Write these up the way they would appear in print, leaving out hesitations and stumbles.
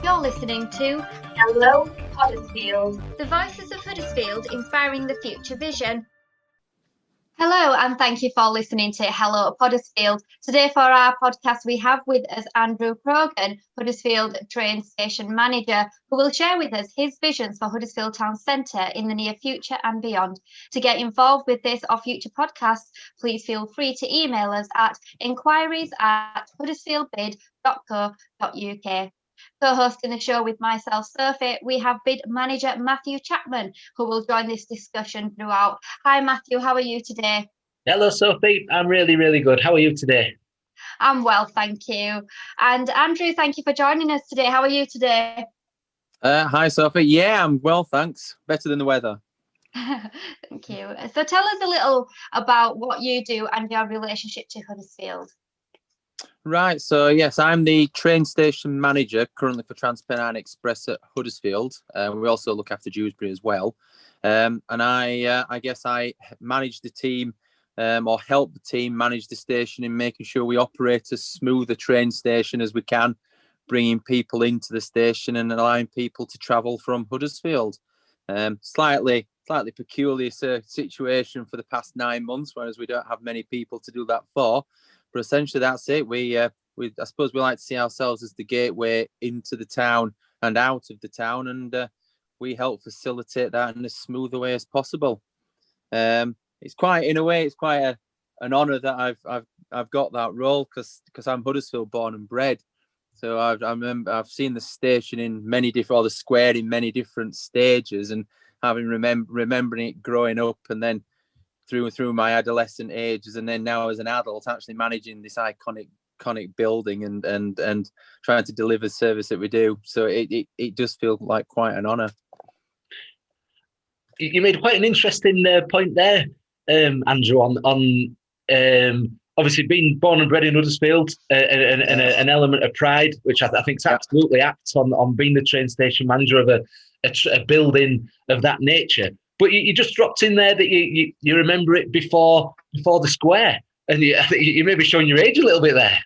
You're listening to Hello, Huddersfield. the Voices of Huddersfield, inspiring the future vision. Hello, and thank you for listening to Hello Huddersfield. Today for our podcast, we have with us Andrew Croughan, Huddersfield Train Station Manager, who will share with us his visions for Huddersfield Town Centre in the near future and beyond. To get involved with this or future podcasts, please feel free to email us at inquiries@huddersfieldbid.co.uk. Co-hosting the show with myself, Sophie, we have bid manager Matthew Chapman, who will join this discussion throughout. Hi, Matthew, how are you today? Hello, Sophie. I'm really, really good. How are you today? I'm well, thank you. And Andrew, thank you for joining us today. How are you today? Hi, Sophie. Yeah, I'm well, thanks. Better than the weather. Thank you. So tell us a little about what you do and your relationship to Huddersfield. Right, so yes, I'm the train station manager currently for Transpennine Express at Huddersfield. We also look after Dewsbury as well. And I guess I manage the team or help the team manage the station in making sure we operate as smooth a train station as we can, bringing people into the station and allowing people to travel from Huddersfield. Slightly peculiar situation for the past 9 months, whereas we don't have many people to do that for. But essentially, that's it. I suppose we like to see ourselves as the gateway into the town and out of the town, and we help facilitate that in as smooth a way as possible. It's quite an honour that I've got that role because I'm Huddersfield born and bred. So I've seen the station in many different, or the square in many different stages, and having remembering it growing up, and then through my adolescent ages, and then now as an adult, actually managing this iconic building and trying to deliver the service that we do. So it does feel like quite an honour. You made quite an interesting point there, Andrew, on obviously being born and bred in Huddersfield and an element of pride, which I think is absolutely apt on being the train station manager of a building of that nature. But you just dropped in there that you remember it before the square, and you may be showing your age a little bit there.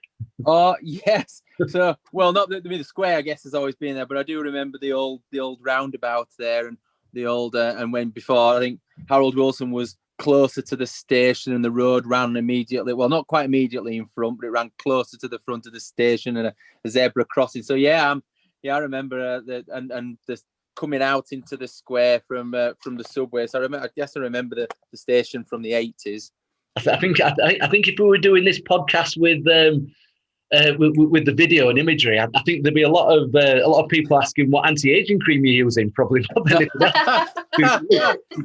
Oh yes. So not the square, I guess, has always been there, but I do remember the old roundabout there, and the old and when before I think Harold Wilson was closer to the station, and the road ran immediately, well, not quite immediately in front, but it ran closer to the front of the station, and a zebra crossing. So I remember and the coming out into the square from the subway. So I remember the station from the 80s. I think if we were doing this podcast with the video and imagery, I think there'd be a lot of people asking what anti-aging cream you're using. Probably not.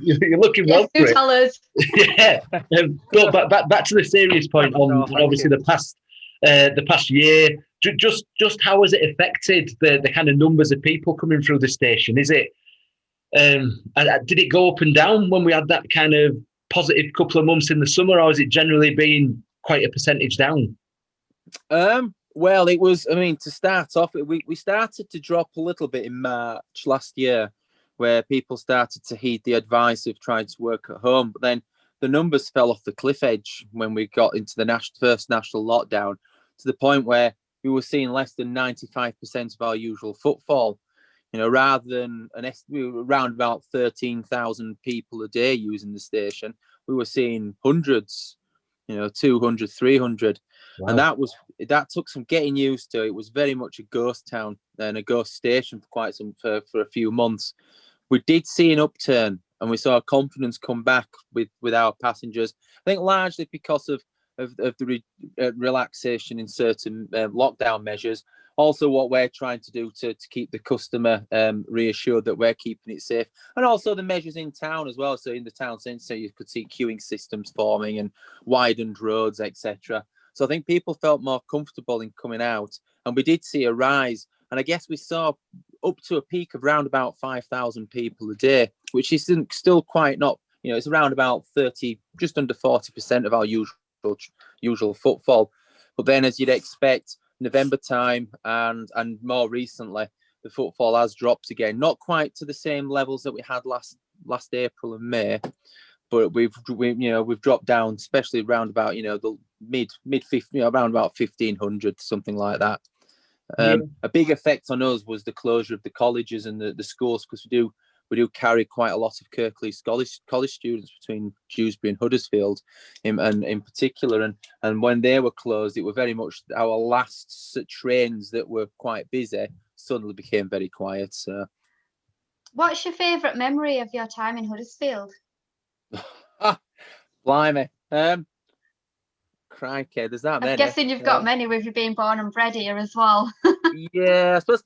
You're looking well for it. Tell us. Yeah. But back to the serious point on obviously the past year. Just how has it affected the kind of numbers of people coming through the station? Is it did it go up and down when we had that kind of positive couple of months in the summer, or has it generally been quite a percentage down? Well, it was. I mean, to start off, we started to drop a little bit in March last year, where people started to heed the advice of trying to work at home. But then the numbers fell off the cliff edge when we got into the first national lockdown, to the point where we were seeing less than 95% of our usual footfall. Rather than we were around about 13,000 people a day using the station, we were seeing hundreds, 200, 300. Wow. And that took some getting used to. It was very much a ghost town and a ghost station for a few months. We did see an upturn, and we saw confidence come back with our passengers. I think largely because of the relaxation in certain lockdown measures. Also, what we're trying to do to keep the customer reassured that we're keeping it safe, and also the measures in town as well. So in the town centre, you could see queuing systems forming and widened roads, etc. So I think people felt more comfortable in coming out, and we did see a rise. And I guess we saw up to a peak of around about 5,000 people a day, which is still quite not. It's around about 30, just under 40% of our usual footfall. But then, as you'd expect, November time and more recently, the footfall has dropped again. Not quite to the same levels that we had last April and May, but we've dropped down, especially around about the mid 50, around about 1,500, something like that. A big effect on us was the closure of the colleges and the schools, because we do carry quite a lot of Kirklees college students between Dewsbury and Huddersfield, in particular. And when they were closed, it were very much our last trains that were quite busy suddenly became very quiet. So, What's your favourite memory of your time in Huddersfield? blimey, crikey, there's that many. I'm guessing you've got many with you being born and bred here as well. Yeah, I suppose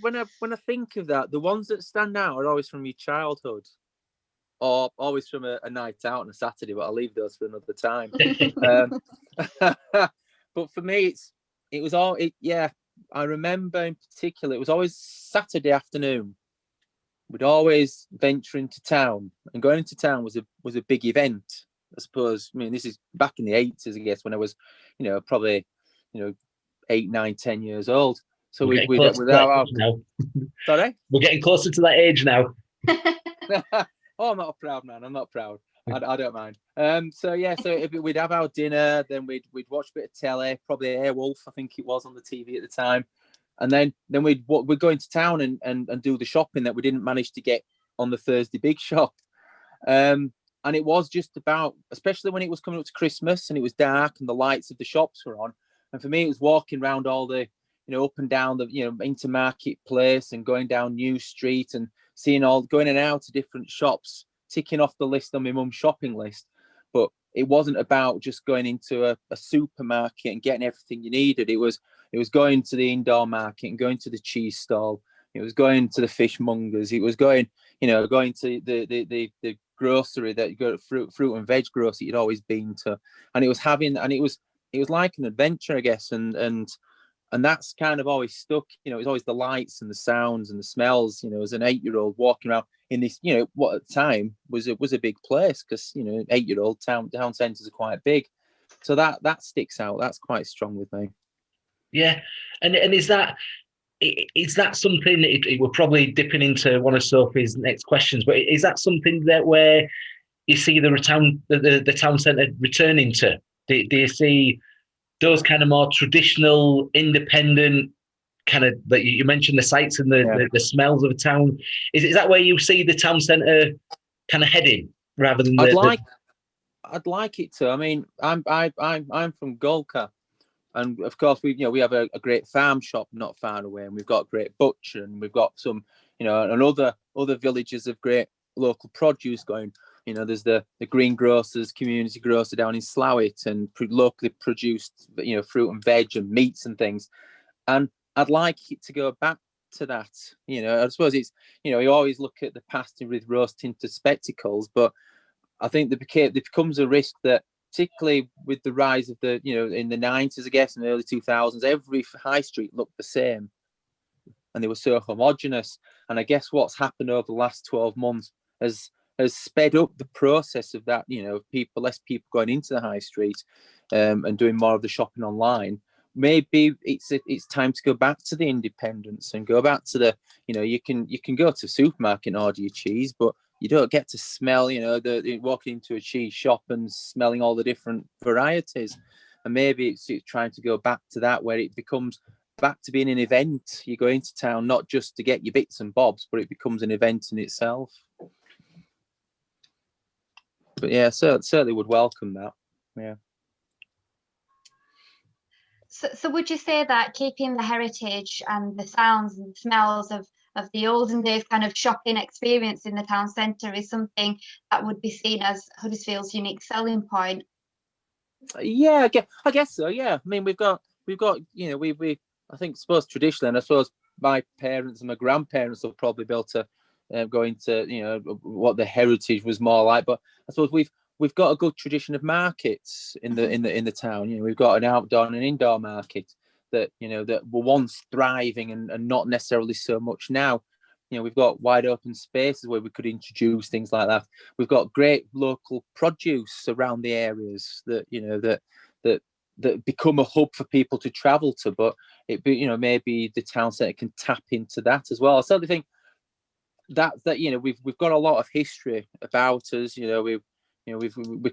when I think of that, the ones that stand out are always from your childhood, or always from a night out on a Saturday. But I'll leave those for another time. But for me, I remember in particular, it was always Saturday afternoon. We'd always venture into town, and going into town was a big event. I suppose. I mean, this is back in the 80s, I guess, when I was, probably, 8, 9, 10 years old. So we'd now. Sorry? We're getting closer to that age now. Oh, I'm not a proud man. I'm not proud. I don't mind. So we'd have our dinner, then we'd watch a bit of telly, probably Airwolf, I think it was, on the TV at the time, and then we'd go into town and do the shopping that we didn't manage to get on the Thursday big shop. And it was just about, especially when it was coming up to Christmas and it was dark and the lights of the shops were on. And for me, it was walking around all the, up and down the, into Marketplace and going down New Street and going in and out to different shops, ticking off the list on my mum's shopping list. But it wasn't about just going into a supermarket and getting everything you needed. It was going to the indoor market and going to the cheese stall. It was going to the fishmongers. It was going to the grocery that you go to, fruit and veg grocery you'd always been to. And it was like an adventure, I guess. And that's kind of always stuck. It was always the lights and the sounds and the smells. As an 8-year-old walking around in this, what at the time was a big place, because 8-year-old town centres are quite big. So that sticks out. That's quite strong with me. Yeah, and is that something? We're probably dipping into one of Sophie's next questions, but is that something that where you see the town centre returning to? Do you see those kind of more traditional, independent kind of, that you mentioned, the sights and the smells of a town? Is that where you see the town centre kind of heading, rather than? I'd like it to. I mean, I'm from Golka, and of course we have a great farm shop not far away, and we've got a great butcher, and we've got some and other villages of great local produce going. There's the greengrocers, community grocer down in Slowett, and locally produced, fruit and veg and meats and things. And I'd like it to go back to that. I suppose it's, you always look at the past with rose-tinted spectacles, but I think there becomes a risk that, particularly with the rise of the, in the 90s, I guess, and early 2000s, every high street looked the same, and they were so homogenous. And I guess what's happened over the last 12 months has sped up the process of that, less people going into the high street and doing more of the shopping online. Maybe it's time to go back to the independence and go back to the, you can go to a supermarket and order your cheese, but you don't get to smell, walking into a cheese shop and smelling all the different varieties. And maybe it's trying to go back to that, where it becomes back to being an event. You go into town not just to get your bits and bobs, but it becomes an event in itself. But yeah, certainly would welcome that. Yeah. So would you say that keeping the heritage and the sounds and smells of the olden days kind of shopping experience in the town centre is something that would be seen as Huddersfield's unique selling point? Yeah, I guess so. Yeah, I mean, we've got we I think, suppose traditionally, and I suppose my parents and my grandparents will probably be able to go into what the heritage was more like. But I suppose we've got a good tradition of markets in the town. We've got an outdoor and an indoor market that that were once thriving and not necessarily so much now. We've got wide open spaces where we could introduce things like that. We've got great local produce around the areas that that become a hub for people to travel to. But maybe the town centre can tap into that as well. I certainly think that we've got a lot of history about us. We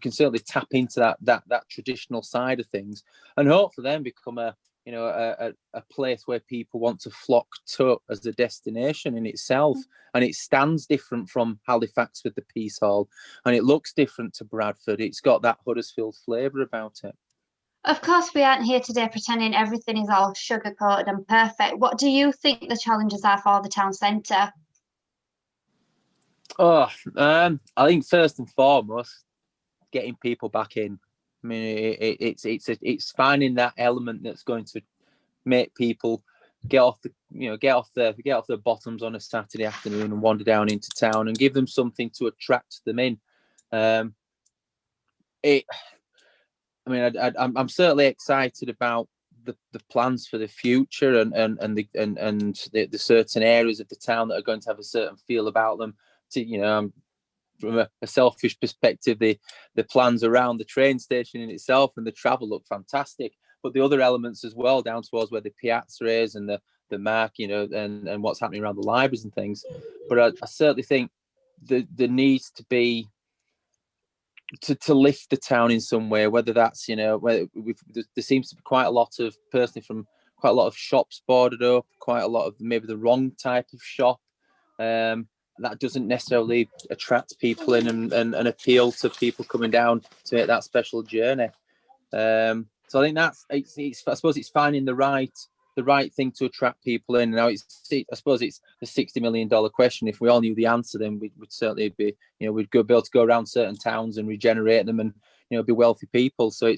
can certainly tap into that traditional side of things, and hopefully then become a a place where people want to flock to as a destination in itself. And it stands different from Halifax with the Peace Hall, and it looks different to Bradford. It's got that Huddersfield flavour about it. Of course, we aren't here today pretending everything is all sugar-coated and perfect. What do you think the challenges are for the town centre? I think first and foremost, getting people back in. I mean, it's finding that element that's going to make people get off the bottoms on a Saturday afternoon and wander down into town, and give them something to attract them in. I'm certainly excited about the plans for the future and the certain areas of the town that are going to have a certain feel about them. From a selfish perspective, the plans around the train station in itself and the travel look fantastic, but the other elements as well, down towards where the piazza is and the mark, and what's happening around the libraries and things. But I certainly think there needs to be to lift the town in some way, whether that's where there seems to be quite a lot of shops boarded up, quite a lot of maybe the wrong type of shop. That doesn't necessarily attract people in and appeal to people coming down to make that special journey. So I think I suppose it's finding the right thing to attract people in. Now I suppose it's the $60 million question. If we all knew the answer, then we'd certainly be, we'd be able to go around certain towns and regenerate them and, be wealthy people. So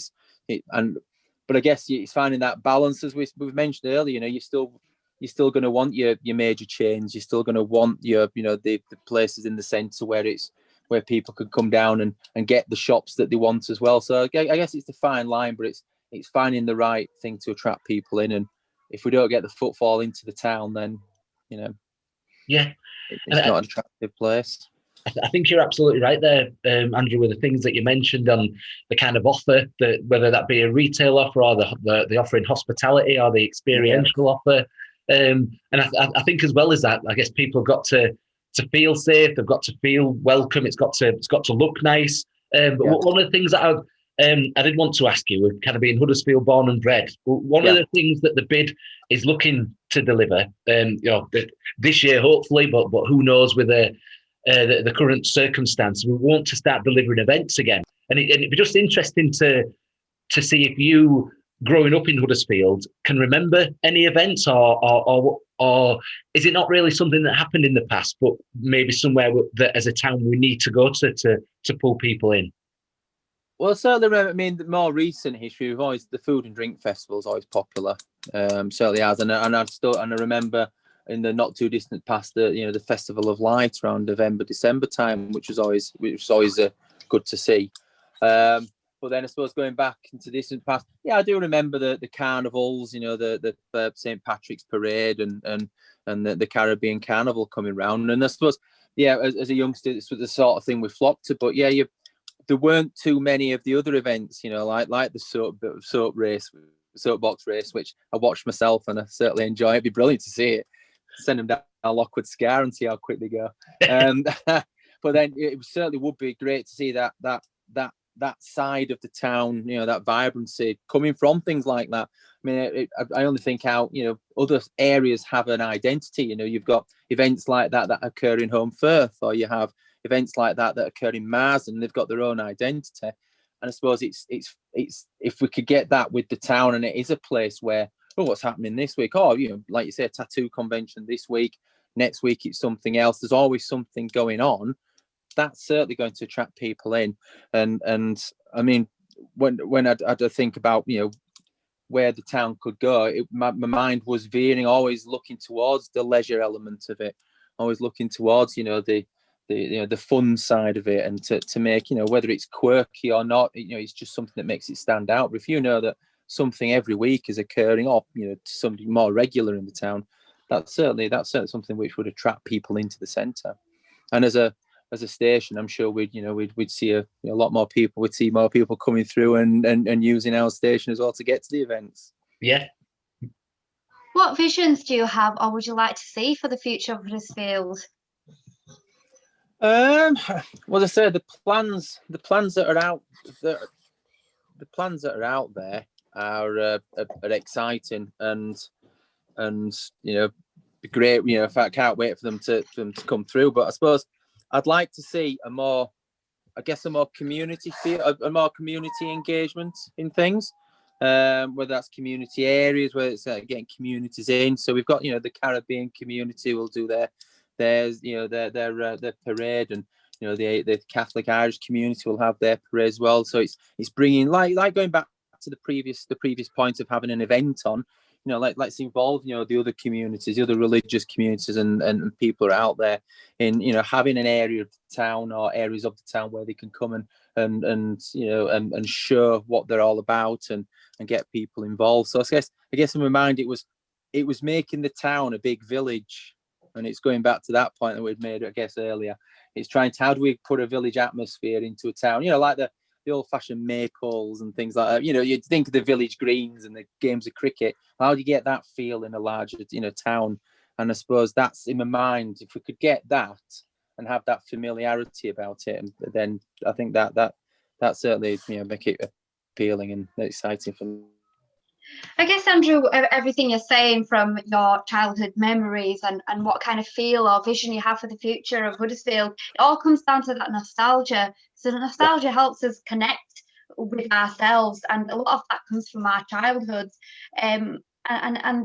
but I guess it's finding that balance, as we've mentioned earlier. You're still going to want your major chains. You're still going to want your, the places in the centre where people can come down and get the shops that they want as well. So I guess it's the fine line, but it's finding the right thing to attract people in. And if we don't get the footfall into the town, then, yeah, it's not an attractive place. I think you're absolutely right there, Andrew, with the things that you mentioned on the kind of offer, whether that be a retail offer or the offer in hospitality or the experiential offer. And I think as well as that, I guess people have got to feel safe. They've got to feel welcome. It's got to look nice. But one of the things that I did want to ask you, with kind of being Huddersfield born and bred, one of the things that the bid is looking to deliver, this year hopefully, but who knows with the current circumstance, we want to start delivering events again, and it'd be just interesting to see if you, growing up in Huddersfield, can remember any events, or is it not really something that happened in the past, but maybe somewhere that as a town we need to go to pull people in? Well, certainly, I mean, the more recent history, the food and drink festival is always popular. Certainly has, and I remember in the not too distant past, the Festival of Lights around November, December time, which was always good to see. But then I suppose going back into distant past, I do remember the carnivals, the St. Patrick's Parade and the Caribbean Carnival coming round. And I suppose, as a youngster, this was the sort of thing we flocked to. But there weren't too many of the other events, like the soapbox race, which I watched myself and I certainly enjoy. It'd be brilliant to see it. Send them down Lockwood Scar and see how quick they go. But then it certainly would be great to see that side of the town, that vibrancy coming from things like that. I mean, I only think how other areas have an identity. You've got events like that occur in Home Firth, or you have events like that occur in Mars, and they've got their own identity. And I suppose it's if we could get that with the town, and it is a place where, what's happening this week? Like you say, a tattoo convention this week. Next week it's something else. There's always something going on. That's certainly going to attract people in. And I mean, when I think about where the town could go, my mind was veering, always looking towards the leisure element of it, always looking towards the fun side of it, and to make whether it's quirky or not, it's just something that makes it stand out. But if that something every week is occurring, or something more regular in the town, that's certainly something which would attract people into the centre. And as a station, I'm sure we'd see a lot more people. We'd see more people coming through and using our station as well to get to the events. Yeah. What visions do you have, or would you like to see for the future of Huddersfield? Well, as I say, the plans that are out there, are exciting and be great. In fact, I can't wait for them to come through. But I suppose I'd like to see a more community feel, a more community engagement in things. Whether that's community areas, whether it's getting communities in. So we've got the Caribbean community will do their parade, and the Catholic Irish community will have their parade as well. So it's bringing like going back to the previous point of having an event on. Let's involve the other communities, the other religious communities, and people are out there in having an area of the town or areas of the town where they can come and show what they're all about and get people involved. So I guess in my mind it was making the town a big village, and it's going back to that point that we'd made, I guess, earlier. It's trying to, how do we put a village atmosphere into a town? Like the old-fashioned maypoles and things like that. You'd think of the village greens and the games of cricket. How do you get that feel in a larger, town? And I suppose that's in my mind. If we could get that and have that familiarity about it, and then I think that certainly make it appealing and exciting for me. I guess, Andrew, everything you're saying from your childhood memories and what kind of feel or vision you have for the future of Huddersfield, it all comes down to that nostalgia. So the nostalgia helps us connect with ourselves, and a lot of that comes from our childhoods. And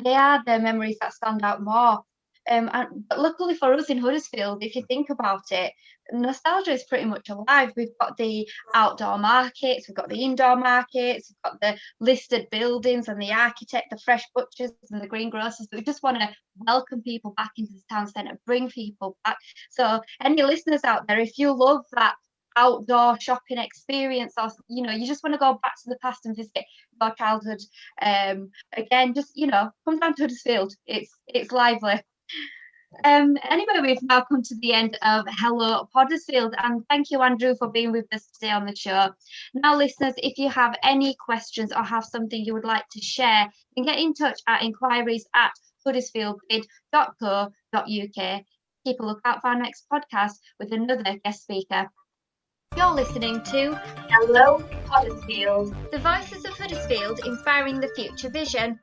they are the memories that stand out more. But luckily for us in Huddersfield, if you think about it, nostalgia is pretty much alive. We've got the outdoor markets, we've got the indoor markets, we've got the listed buildings and the architect, the fresh butchers and the greengrocers. But we just want to welcome people back into the town centre, bring people back. So any listeners out there, if you love that outdoor shopping experience, or you just want to go back to the past and visit your childhood again, just come down to Huddersfield. It's lively. Anyway, we've now come to the end of Hello Huddersfield, and thank you, Andrew, for being with us today on the show. Now, listeners, if you have any questions or have something you would like to share, you can get in touch at inquiries@huddersfieldbid.co.uk. Keep a lookout for our next podcast with another guest speaker. You're listening to Hello Huddersfield. The Voices of Huddersfield, inspiring the future vision.